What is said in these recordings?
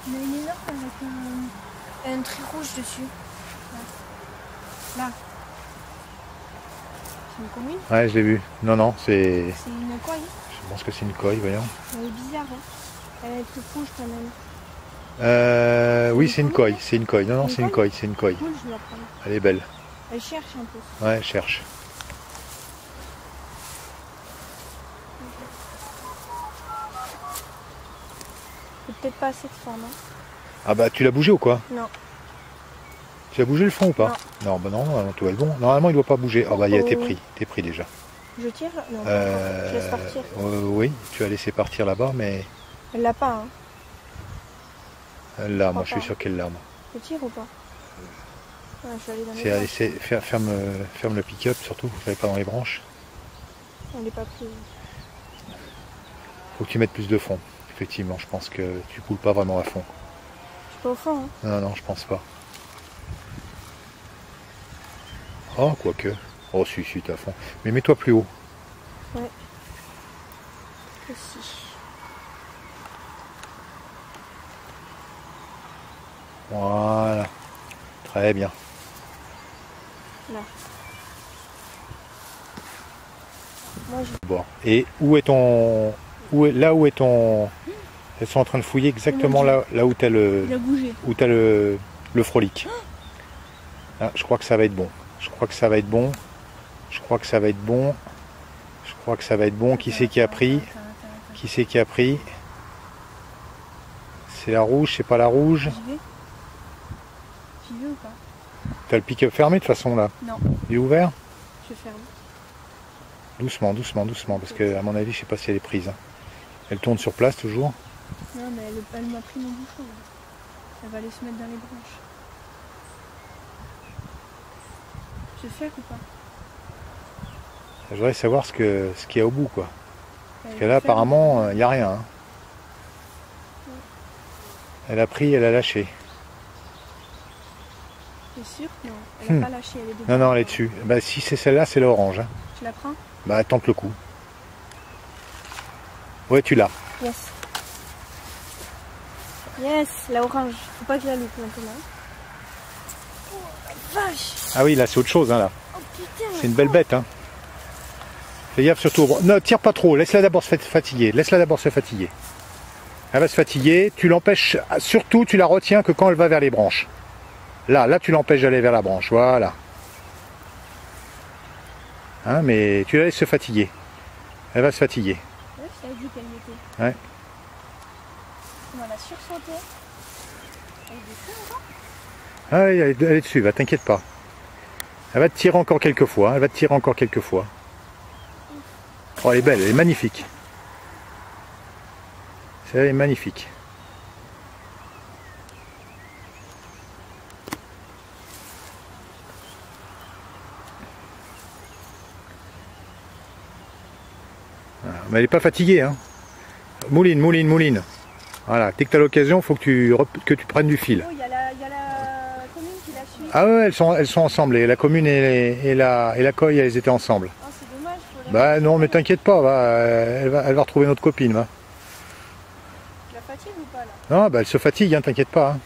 Il y a une énorme avec un trait rouge dessus. Là. C'est une commune? Ouais, je l'ai vu. Non, non, c'est... C'est une coille. Je pense que c'est une coille, voyons. Elle est bizarre, hein. Elle est toute rouge quand même. Oui, c'est une coille, c'est une coille. Non, non, c'est une coille, c'est une coille. Cool, je la prends. Elle est belle. Elle cherche un peu. Ouais, elle cherche. C'est peut-être pas assez de forme. Hein. Ah bah, tu l'as bougé ou quoi? Non. Tu as bougé le fond ou pas? Non, bah non, tout va être bon. Normalement, il doit pas bouger. Ah bah, t'es pris déjà. Je tire? Non, je laisse partir. Oui, tu as laissé partir là-bas, mais... Elle l'a pas, hein. Elle l'a, moi je suis sûr qu'elle l'a. Je tire ou pas? Ouais, je vais aller dans les branches. Ferme le pick-up surtout, vous ne pas dans les branches. On n'est pas pris. Faut que tu mettes plus de fond. Effectivement, je pense que tu coules pas vraiment à fond. Je suis pas au fond, hein. Non, non, je pense pas. Oh, quoique. Oh, si, t'es à fond. Mais mets-toi plus haut. Ouais. Aussi. Voilà. Très bien. Là. Moi, Bon. Et où est ton... Là où est ton... Elles sont en train de fouiller exactement là où tu as le... Il a bougé. Où tu as le frolic. Ah, je crois que ça va être bon. Je crois que ça va être bon. Je crois que ça va être bon. Je crois que ça va être bon. Qui c'est qui a pris? Qui c'est qui a pris? C'est la rouge, c'est pas la rouge? J'y vais ou pas? T'as le pick-up fermé de toute façon là? Non. Il est ouvert? Je ferme. Doucement, doucement, doucement, parce que à mon avis, je sais pas si elle est prise. Elle tourne sur place toujours? Non, mais elle m'a pris mon bouchon. Là. Elle va aller se mettre dans les branches. Je vais faire ou pas? Je voudrais savoir ce qu'il y a au bout, quoi. Parce que là, apparemment, il n'y a rien. Hein. Elle a pris, elle a lâché. C'est sûr? Non, elle n'a pas lâché, elle est dedans. Non, non, elle est dessus. Bah, si c'est celle-là, c'est l'orange. Hein. Tu la prends? Bah, tente le coup. Ouais, tu l'as. Yes. Yes, la orange. Faut pas que je la loupe maintenant. Oh, vache! Ah oui, là, c'est autre chose, hein, là. Oh, putain, c'est une belle bête, hein. Fais gaffe surtout. Non, tire pas trop. Laisse-la d'abord se fatiguer. Laisse-la d'abord se fatiguer. Elle va se fatiguer. Tu l'empêches, surtout, tu la retiens que quand elle va vers les branches. Là, tu l'empêches d'aller vers la branche. Voilà. Hein, mais tu la laisses se fatiguer. Elle va se fatiguer. Ouais, je t'avais dit qu'elle y était. Ouais. On va la sursauter. Elle est dessus encore? Ah oui, elle est dessus, va, t'inquiète pas. Elle va te tirer encore quelques fois. Elle va te tirer encore quelques fois. Oh, elle est belle, elle est magnifique. Elle est magnifique. Voilà. Mais elle n'est pas fatiguée, hein. Mouline, mouline, mouline. Voilà, dès que tu as l'occasion, il faut que tu prennes du fil. Oh, il y a la commune qui la suit. Ah ouais, elles sont ensemble. Et la commune et la coille, elles étaient ensemble. Oh, c'est dommage. Bah non, mais t'inquiète pas, elle va retrouver notre copine. Va. Tu la fatigues ou pas là? Non, bah elle se fatigue, hein, t'inquiète pas. Hein.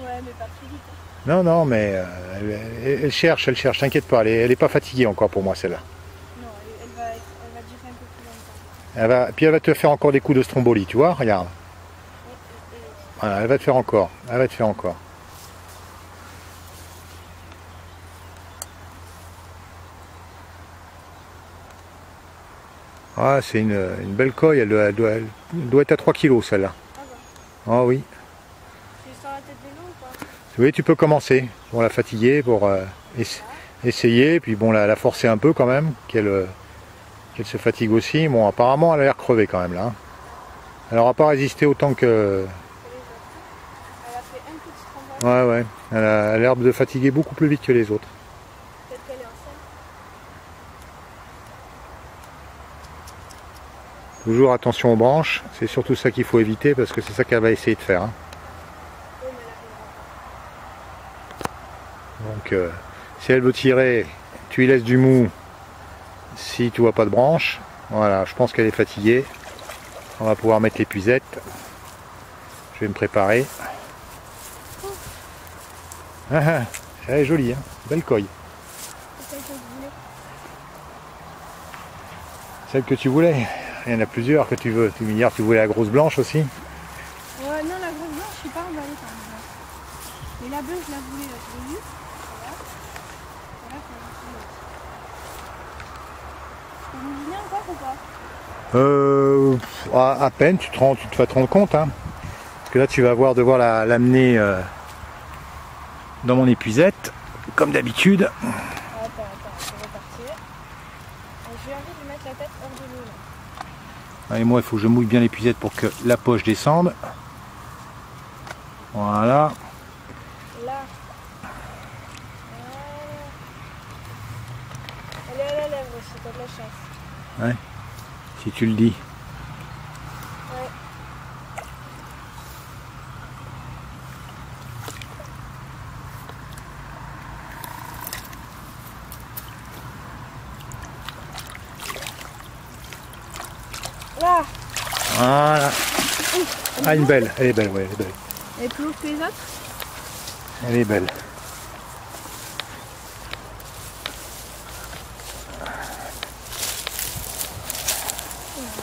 Ouais, mais pas très vite. Hein. Non, non, mais elle cherche, t'inquiète pas. Elle est pas fatiguée encore pour moi, celle-là. Non, elle va durer un peu plus longtemps. Puis elle va te faire encore des coups de stromboli, tu vois, regarde. Voilà, elle va te faire encore. Elle va te faire encore. Ah, c'est une belle coille, elle doit être à 3 kg celle-là. Ah bah. Ah oui. Tu sens la tête des loups ou pas? Oui, tu peux commencer pour la fatiguer, pour essayer, puis bon, la forcer un peu quand même, qu'elle se fatigue aussi. Bon, apparemment, elle a l'air crevée quand même là. Hein. Elle n'aura pas résisté autant que... Elle a fait un coup de stromboli. Ouais, ouais. Elle a l'air de fatiguer beaucoup plus vite que les autres. Peut-être qu'elle est enceinte. Toujours attention aux branches, c'est surtout ça qu'il faut éviter parce que c'est ça qu'elle va essayer de faire. Hein. Oui, mais elle arrivera pas. Donc, si elle veut tirer, tu lui laisses du mou. Si tu vois pas de branche, voilà, je pense qu'elle est fatiguée. On va pouvoir mettre l'épuisette. Je vais me préparer. Ah, elle est jolie, hein. Belle coille. Celle que tu voulais. Il y en a plusieurs que tu veux. Tu me dire, tu voulais la grosse blanche aussi. Ouais, non, la grosse blanche, je suis pas emballée par exemple. Mais la bleue, je la voulais, là, je l'ai vue. Voilà. Voilà, ou pas À peine, tu te vas te rendre compte. Hein. Parce que là, tu vas devoir l'amener dans mon épuisette, comme d'habitude. Attends, je vais repartir. J'ai envie de mettre la tête hors de l'eau là. Allez, moi, il faut que je mouille bien l'épuisette pour que la poche descende. Voilà. Là. Elle est à la lèvre aussi, t'as de la chance. Ouais, si tu le dis. Ouais. Là. Voilà. Ah, une belle. Elle est belle, ouais, elle est belle. Elle est plus lourde que les autres? Elle est belle.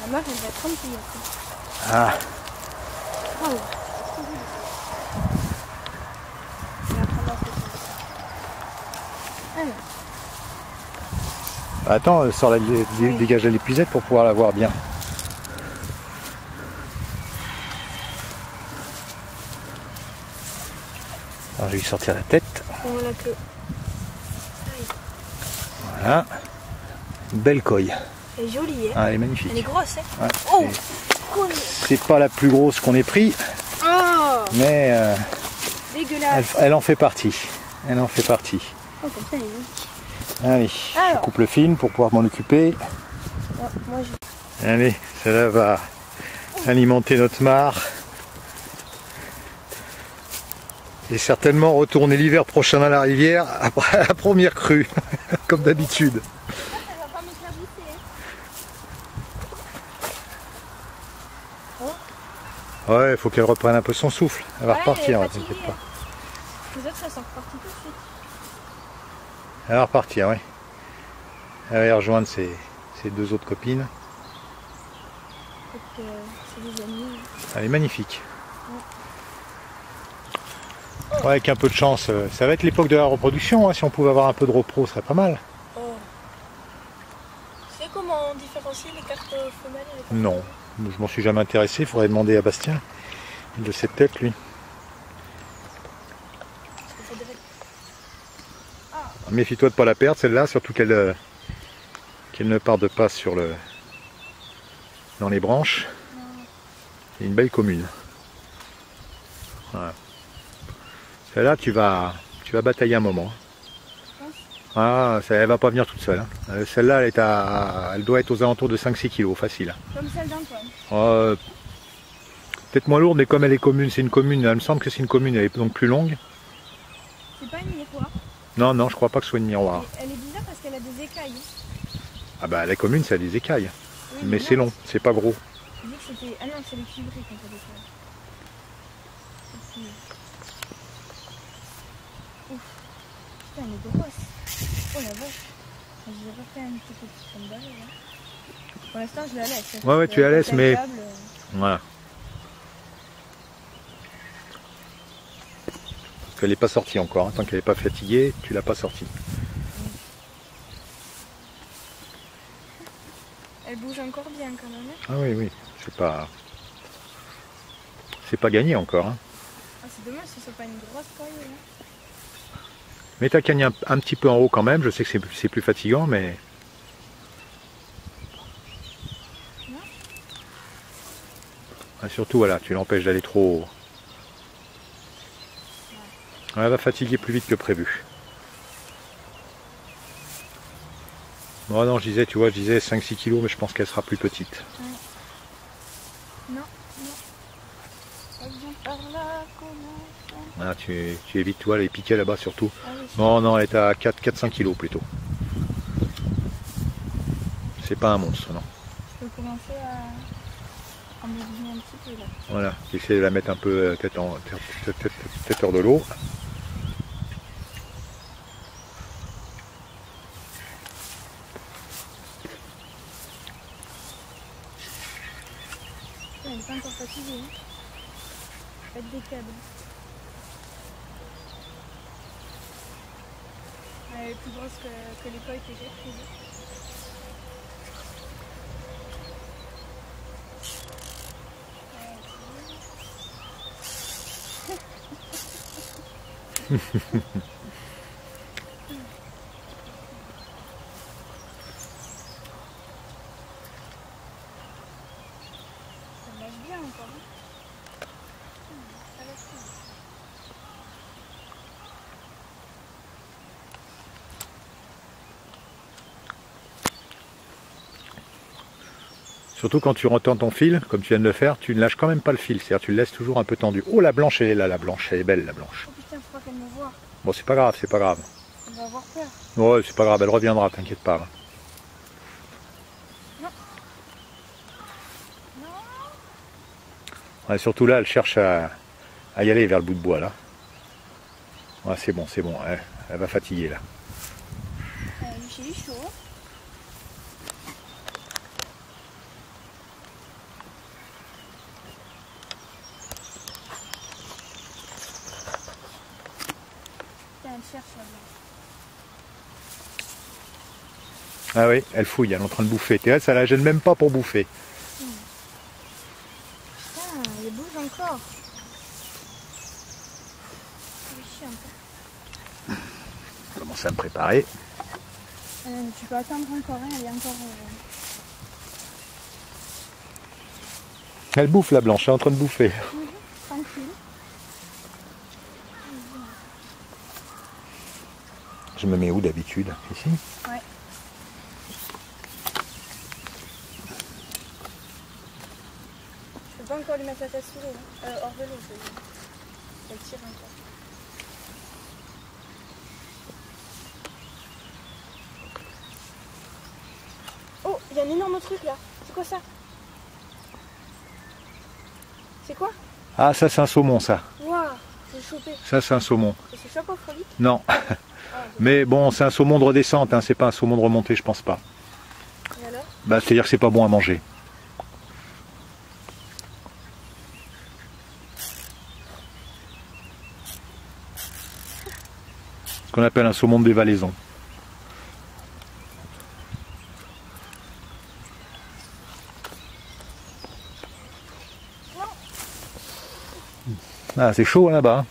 La meuf, elle va être remplie après. Ah. Oh, c'est trop joli. Je vais la prendre dans cette chose. Attends, dégage l'épuisette pour pouvoir la voir bien. Alors, je vais lui sortir la tête. On la queue. Voilà. Une belle coille. Elle est jolie, hein? Ah, elle est magnifique. Elle est grosse, hein? Ouais, Oh, cool. c'est pas la plus grosse qu'on ait pris, Oh, mais dégueulasse. elle en fait partie. Elle en fait partie. Oh, comme ça, elle est unique. Allez, je coupe le film pour pouvoir m'en occuper. Oh, moi, je... Allez, celle-là va alimenter notre mare. Et certainement retourner l'hiver prochain dans la rivière après la première crue, comme d'habitude. Elle va pas m'éclabousser, hein? Ouais, il faut qu'elle reprenne un peu son souffle. Elle va repartir, elle est t'inquiète fatiguée. pas. Les autres, elles sont reparties tout de suite. Elle va repartir, oui. Elle va y rejoindre ses deux autres copines. Donc, c'est des amis. Elle est magnifique. Ouais, avec un peu de chance, ça va être l'époque de la reproduction. Hein. Si on pouvait avoir un peu de repro, ce serait pas mal. Oh. Tu sais comment on différencie les cartes femelles et les cartes Non, je m'en suis jamais intéressé. Il faudrait demander à Bastien. Il le sait peut-être, lui. Méfie-toi de ne pas la perdre, celle-là, surtout qu'elle ne parte pas dans les branches. C'est une belle commune. Voilà. Celle-là, tu vas batailler un moment. Ah, elle va pas venir toute seule. Hein. Celle-là, elle doit être aux alentours de 5-6 kg, facile. Comme celle d'Antoine. Peut-être moins lourde, mais comme elle est commune, c'est une commune, il me semble que c'est une commune, elle est donc plus longue. C'est pas une miroir. Non, non, je crois pas que ce soit une miroir. Elle est bizarre parce qu'elle a des écailles. Ah bah la commune, ça a des écailles. Oui, mais c'est long, c'est pas gros. Je dis que c'était... Ah non, c'est l'équilibré quand elle est écailles. Ouf. Putain, elle est grosse. Oh la vache. J'ai refait un petit peu de combat là. Pour l'instant, je la laisse. Ouais, tu la laisses, mais... Voilà. Parce qu'elle n'est pas sortie encore. Hein. Tant qu'elle n'est pas fatiguée, tu l'as pas sortie. Elle bouge encore bien quand même. Ah oui, oui. C'est pas gagné encore. Hein. Ah, c'est dommage que ce soit pas une grosse coille. Hein. Mais t'as gagné un petit peu en haut quand même. Je sais que c'est plus fatigant, mais... Ah, surtout, voilà, tu l'empêches d'aller trop haut. Elle va fatiguer plus vite que prévu. Bon, non, je disais 5-6 kg, mais je pense qu'elle sera plus petite. Ouais. Non, non. Reviens par là, comment ça... Ah, tu évites, toi, les piquets là-bas surtout. Ah, oui, Non, elle est à 4-5 kg plutôt. C'est pas un monstre, non. je peux commencer à... On me dit un petit peu là. Voilà, j'essaie de la mettre un peu tête hors de l'eau. Elle n'est pas encore fatiguée. Hein. Faites des câbles. Elle est plus grosse que les pailles que j'ai prises. Ça marche bien encore. Hein. Ça va faire. Surtout quand tu retends ton fil, comme tu viens de le faire, tu ne lâches quand même pas le fil, c'est-à-dire tu le laisses toujours un peu tendu. Oh, la blanche, elle est là, la blanche, elle est belle, la blanche. Oh putain, faut pas qu'elle me voie. Bon, c'est pas grave, c'est pas grave. Elle va avoir peur. Ouais, c'est pas grave, elle reviendra, t'inquiète pas. Non. Non. Ouais, surtout là, elle cherche à y aller vers le bout de bois, là. Ouais, c'est bon, elle va fatiguer, là. J'ai eu chaud. Elle cherche la blanche. Ah oui, elle fouille, elle est en train de bouffer. Et elle, ça la gêne même pas pour bouffer. Putain, elle bouge encore. C'est chiant. Je commence à me préparer. Tu peux attendre encore, hein, elle est encore... Elle bouffe, la blanche, elle est en train de bouffer. tranquille. Je me mets où d'habitude? Ici? Ouais. Je peux pas encore lui mettre la tête sous l'eau. Hein. Hors de l'eau, elle tire encore. Oh, il y a un énorme truc là. C'est quoi ça? C'est quoi? Ah, ça, c'est un saumon, ça. Waouh, j'ai chopé. Ça, c'est un saumon. Et c'est chope au frolic? Non. Mais bon, c'est un saumon de redescente, hein, c'est pas un saumon de remontée, je pense pas. Et alors? Bah, c'est-à-dire que c'est pas bon à manger. Ce qu'on appelle un saumon de dévalaison. Ah, c'est chaud là-bas. Hein.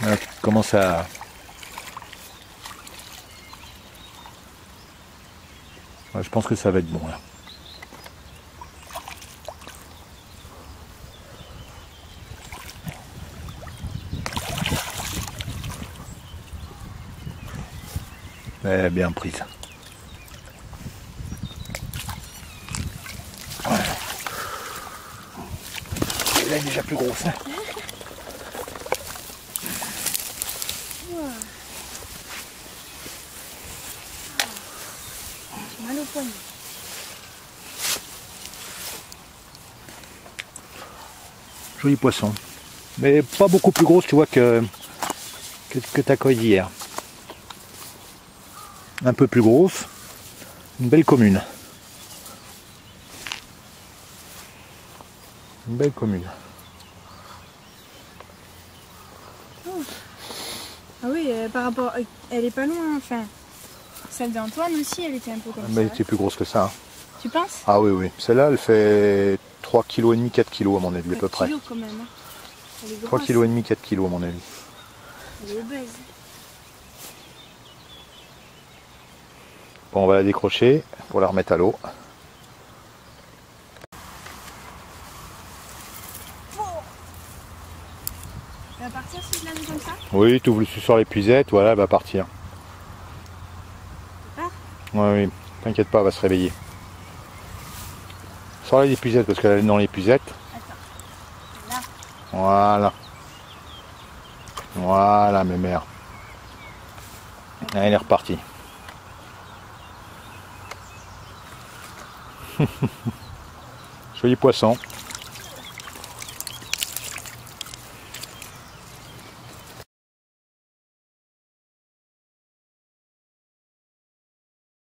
Là, tu commences à... Ouais, je pense que ça va être bon là. Elle est bien prise. Voilà. Elle est déjà plus grosse. Hein. J'ai mal au poignet. Joli poisson. Mais pas beaucoup plus grosse, tu vois, que ta coille d'hier. Un peu plus grosse. Une belle commune. Une belle commune. Oh. Ah oui, par rapport... Elle est pas loin, enfin... Celle d'Antoine aussi, elle était un peu comme ça. Mais elle était plus grosse que ça. Hein. Tu penses? Ah oui, oui. Celle-là, elle fait 3,5 kg, 4 kg à mon avis, à peu près. Kilos quand même. Hein. Elle est 3,5 kg, 4 kg à mon avis. Elle est obèse. Bon, on va la décrocher pour la remettre à l'eau. Elle va partir si je la mets comme ça? Oui, tu ouvres sur l'épuisette, voilà, elle va partir. Elle part? Oui, oui, t'inquiète pas, elle va se réveiller. Sors l'épuisette parce qu'elle est dans l'épuisette. Attends. Là. Voilà. Voilà, mes mères. Ah, elle est repartie. Joli poisson.